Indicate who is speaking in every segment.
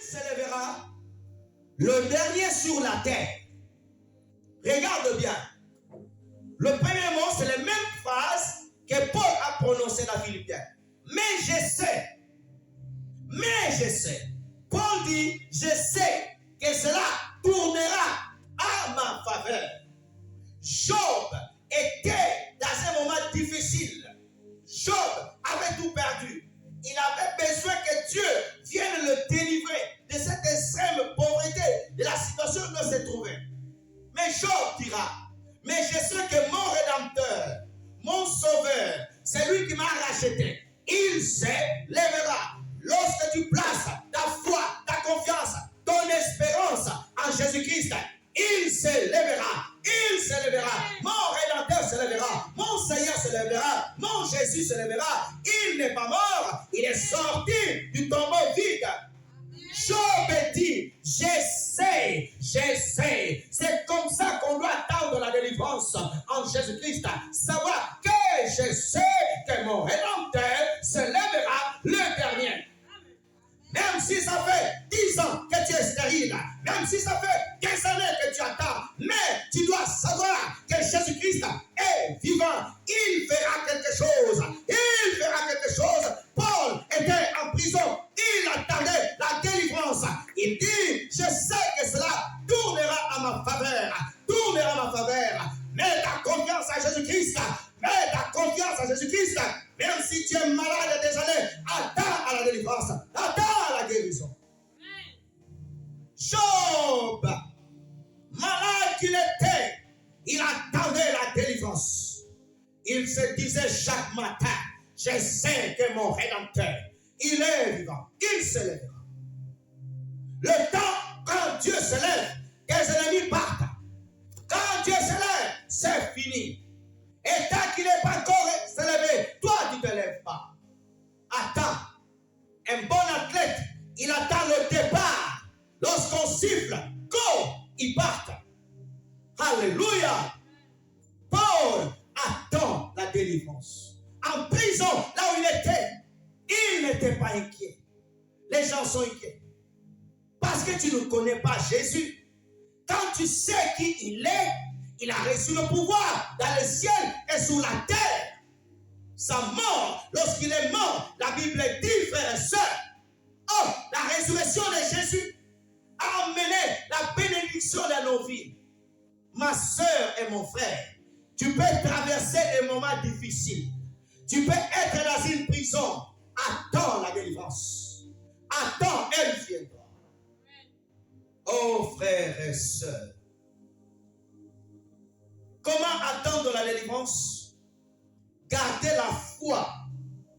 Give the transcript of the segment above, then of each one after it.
Speaker 1: s'élèvera, le dernier sur la terre. Regarde bien. Le premier mot, c'est la même phrase que Paul a prononcée dans Philippiens. Mais je sais. Paul dit, je sais que cela tournera à ma faveur. Job était dans un moment difficile. Job avait tout perdu. Il avait besoin que Dieu vienne le délivrer de cette extrême pauvreté, de la situation où il se trouvait. Mais Job dira, mais je sais que mon Rédempteur, mon Sauveur, c'est lui qui m'a racheté. Il s'élèvera. Lorsque tu places ta foi, ta confiance, ton espérance en Jésus-Christ, il s'élèvera. Il s'élèvera. Mon Rédempteur s'élèvera. Mon Seigneur s'élèvera. Mon Jésus s'élèvera. Il n'est pas mort. Il est sorti du tombeau vide. Job dit, je sais. C'est comme ça qu'on doit attendre la délivrance en Jésus-Christ. Savoir que je sais que mon Rédempteur se lèvera le dernier. Même si ça fait 10 ans que tu es stérile, même si ça fait 15 années que tu attends, mais tu dois savoir que Jésus-Christ est vivant. Il fera quelque chose. Il fera quelque chose. Paul était en prison. Il attendait la délivrance. Il dit, je sais que cela tournera à ma faveur. Tournera à ma faveur. Mets ta confiance à Jésus-Christ. Mets ta confiance à Jésus-Christ. Même si tu es malade des années, attends à la délivrance. Attends à la guérison. Job, malade qu'il était, il attendait la délivrance. Il se disait chaque matin, je sais que mon Rédempteur, il est vivant. Il se lèvera. Le temps, quand Dieu se lève, que les ennemis partent. Quand Dieu se lève, c'est fini. Et tant qu'il n'est pas encore se levé, toi tu ne te lèves pas. Attends. Un bon athlète, il attend le départ. Lorsqu'on siffle, go, il part. Alléluia. Paul attend la délivrance. En prison, là où il était, il n'était pas inquiet. Les gens sont inquiets. Parce que tu ne connais pas Jésus. Quand tu sais qui il est, il a reçu le pouvoir dans le ciel et sur la terre. Sa mort, lorsqu'il est mort, la Bible dit, frères et sœurs, oh, la résurrection de Jésus a emmené la bénédiction dans nos vies. Ma sœur et mon frère, tu peux traverser des moments difficiles. Tu peux être dans une prison. Attends la délivrance. Attends, elle viendra. Oh, frères et sœurs, comment attendre la délivrance? Gardez la foi.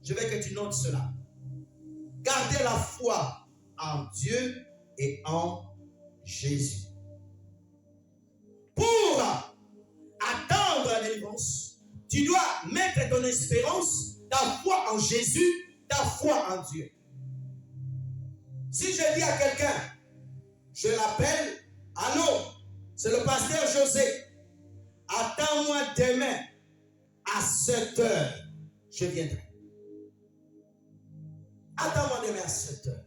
Speaker 1: Je veux que tu notes cela. Gardez la foi en Dieu et en Jésus. Pour attendre la délivrance, tu dois mettre ton espérance, ta foi en Jésus, ta foi en Dieu. Si je dis à quelqu'un, je l'appelle, allô, c'est le pasteur José, attends-moi demain à 7 heures, je viendrai. Attends-moi demain à 7 heures.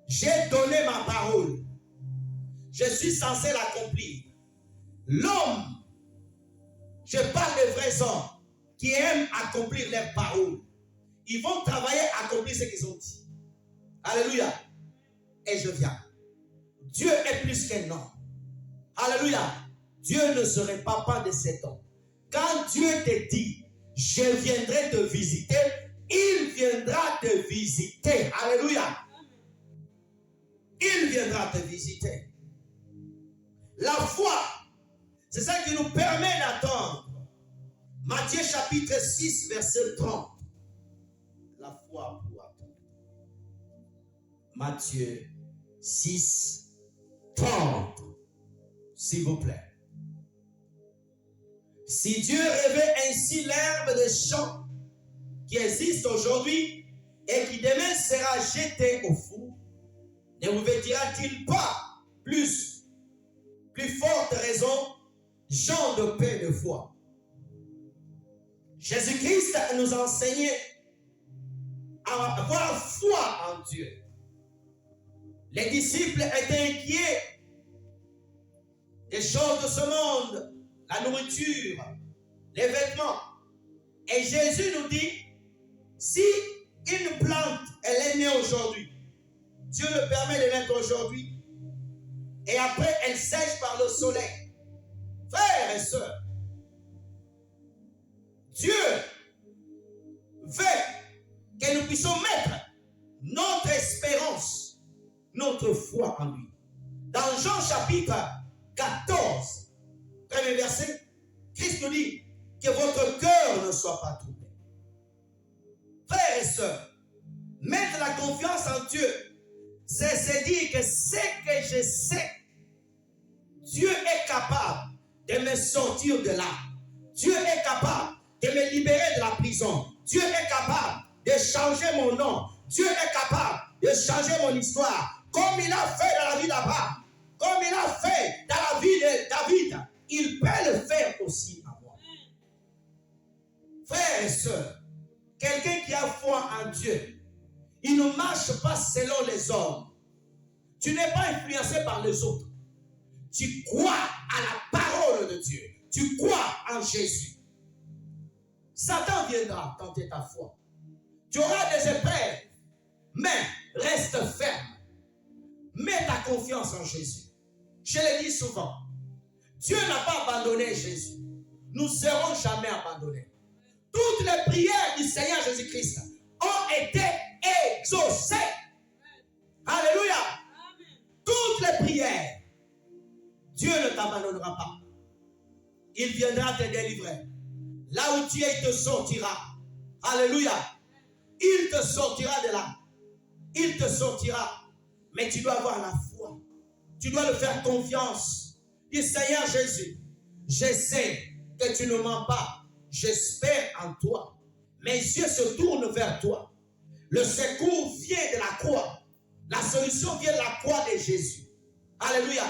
Speaker 1: J'ai donné ma parole. Je suis censé l'accomplir. L'homme, je parle des vrais hommes qui aiment accomplir leurs paroles. Ils vont travailler à accomplir ce qu'ils ont dit. Alléluia. Et je viens. Dieu est plus qu'un homme. Alléluia. Dieu ne se répand pas de cet homme. Quand Dieu te dit, je viendrai te visiter, il viendra te visiter. Alléluia. Il viendra te visiter. La foi, c'est ça qui nous permet d'attendre. Matthieu chapitre 6, verset 30. La foi pour attendre. Matthieu 6, 30. S'il vous plaît. Si Dieu revêt ainsi l'herbe des champs qui existe aujourd'hui et qui demain sera jetée au four, ne vous vêtira-t-il pas plus forte raison, gens de paix de foi? Jésus-Christ nous a enseigné à avoir foi en Dieu. Les disciples étaient inquiets des choses de ce monde, la nourriture, les vêtements. Et Jésus nous dit, si une plante, elle est née aujourd'hui, Dieu le permet de naître aujourd'hui, et après elle sèche par le soleil. Frères et sœurs, Dieu veut que nous puissions mettre notre espérance, notre foi en lui. Dans Jean chapitre 14, premier verset, Christ nous dit que votre cœur ne soit pas troublé. Frères et sœurs, mettre la confiance en Dieu, c'est se dire que ce que je sais, Dieu est capable de me sortir de là. Dieu est capable de me libérer de la prison. Dieu est capable de changer mon nom. Dieu est capable de changer mon histoire. Comme il a fait dans la vie d'Abraham, comme il a fait dans la vie de David, il peut le faire aussi à moi. Frères et sœurs, quelqu'un qui a foi en Dieu, il ne marche pas selon les hommes. Tu n'es pas influencé par les autres. Tu crois à la parole de Dieu. Tu crois en Jésus. Satan viendra tenter ta foi. Tu auras des épreuves, mais reste ferme. Mets ta confiance en Jésus. Je le dis souvent. Dieu n'a pas abandonné Jésus. Nous ne serons jamais abandonnés. Toutes les prières du Seigneur Jésus-Christ ont été exaucées. Alléluia. Toutes les prières. Dieu ne t'abandonnera pas. Il viendra te délivrer. Là où tu es, il te sortira. Alléluia. Il te sortira de là. Il te sortira. Mais tu dois avoir la foi. Tu dois le faire confiance. Dis, Seigneur Jésus, je sais que tu ne mens pas. J'espère en toi. Mes yeux se tournent vers toi. Le secours vient de la croix. La solution vient de la croix de Jésus. Alléluia.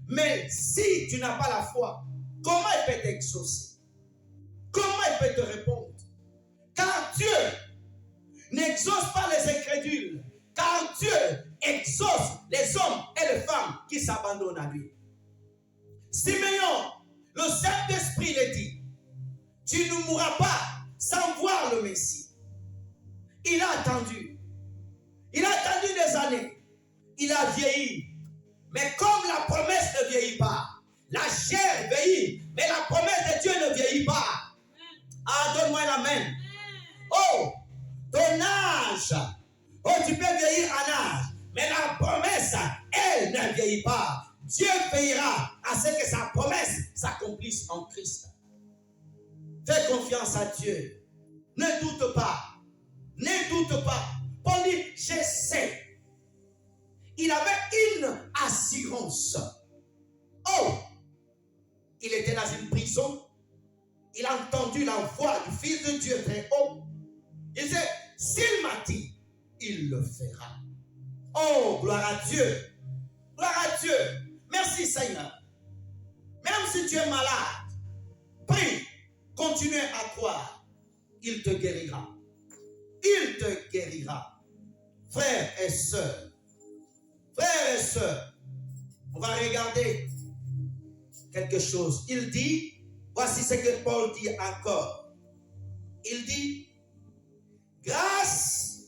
Speaker 1: Mais si tu n'as pas la foi, comment il peut t'exaucer? Comment il peut te répondre? Car Dieu n'exauce pas les incrédules. Car Dieu exauce les hommes et les femmes qui s'abandonnent à lui. Simeon, le Saint-Esprit le dit, tu ne mourras pas sans voir le Messie. Il a attendu. Il a attendu des années. Il a vieilli. Mais comme la promesse ne vieillit pas, la chair vieillit, mais la promesse de Dieu ne vieillit pas. Ah, donne-moi un amen. Oh, ton âge. Oh, tu peux vieillir en âge, mais la promesse, elle ne vieillit pas. Dieu veillera à ce que sa promesse s'accomplisse en Christ. Fais confiance à Dieu. Ne doute pas. Ne doute pas. Paul dit, je sais. Il avait une assurance. Oh, il était dans une prison. Il a entendu la voix du Fils de Dieu très haut. Il disait, s'il m'a dit, il le fera. Oh, gloire à Dieu. Gloire à Dieu. Merci Seigneur. Même si tu es malade, prie. Continue à croire. Il te guérira. Il te guérira. Frères et sœurs. Frères et sœurs. On va regarder quelque chose. Il dit, voici ce que Paul dit encore. Il dit, grâce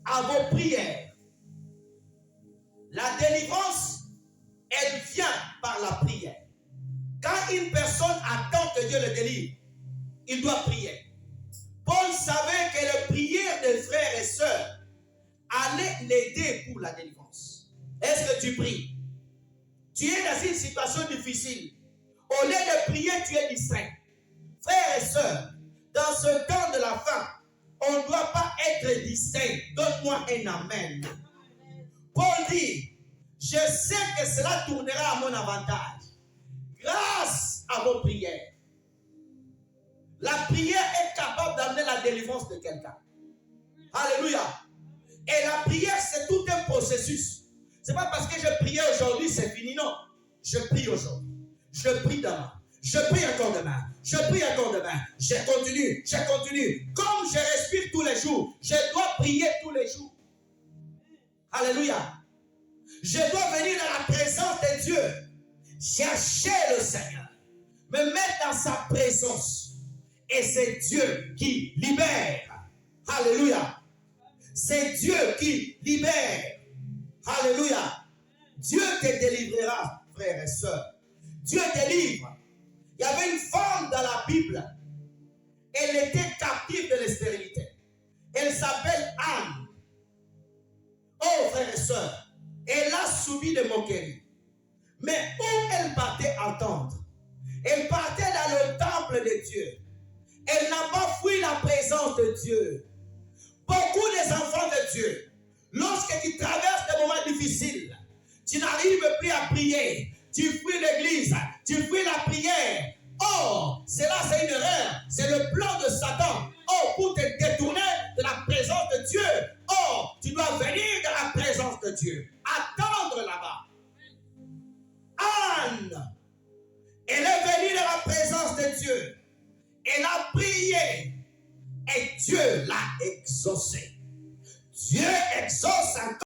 Speaker 1: à vos prières, la délivrance, elle vient par la prière. Quand une personne attend que Dieu le délivre, il doit prier. Paul savait que la prière des frères et sœurs allait l'aider pour la délivrance. Est-ce que tu pries? Tu es dans une situation difficile. Au lieu de prier, tu es distrait. Frères et sœurs, dans ce temps de la fin, on ne doit pas être distrait. Donne-moi un amen. Paul dit, je sais que cela tournera à mon avantage. Grâce à vos prières. La prière est capable d'amener la délivrance de quelqu'un. Alléluia. Et la prière, c'est tout un processus. Ce n'est pas parce que je priais aujourd'hui, c'est fini. Non. Je prie aujourd'hui. Je prie demain. Je prie encore demain. Je prie encore demain. Je continue. Je continue. Comme je respire tous les jours, je dois prier tous les jours. Alléluia. Je dois venir dans la présence de Dieu, chercher le Seigneur, me mettre dans sa présence. Et c'est Dieu qui libère. Alléluia. C'est Dieu qui libère. Alléluia. Dieu te délivrera, frères et sœurs. Dieu délivre. Il y avait une femme dans la Bible. Elle était captive de la stérilité. Elle s'appelle Anne. Oh, frères et sœurs, elle a subi des moqueries. Mais où elle partait attendre? Elle partait dans le temple de Dieu. Elle n'a pas fui la présence de Dieu. Beaucoup des enfants de Dieu, lorsque tu traverses des moments difficiles, tu n'arrives plus à prier, tu fuis l'église, tu fuis la prière. Oh, cela c'est une erreur, c'est le plan de Satan. Oh, pour te détourner de la présence de Dieu. Oh, tu dois venir dans la présence de Dieu. Attendre là-bas. Anne, elle est venue dans la présence de Dieu. Elle a prié et Dieu l'a exaucé. Dieu exauce encore.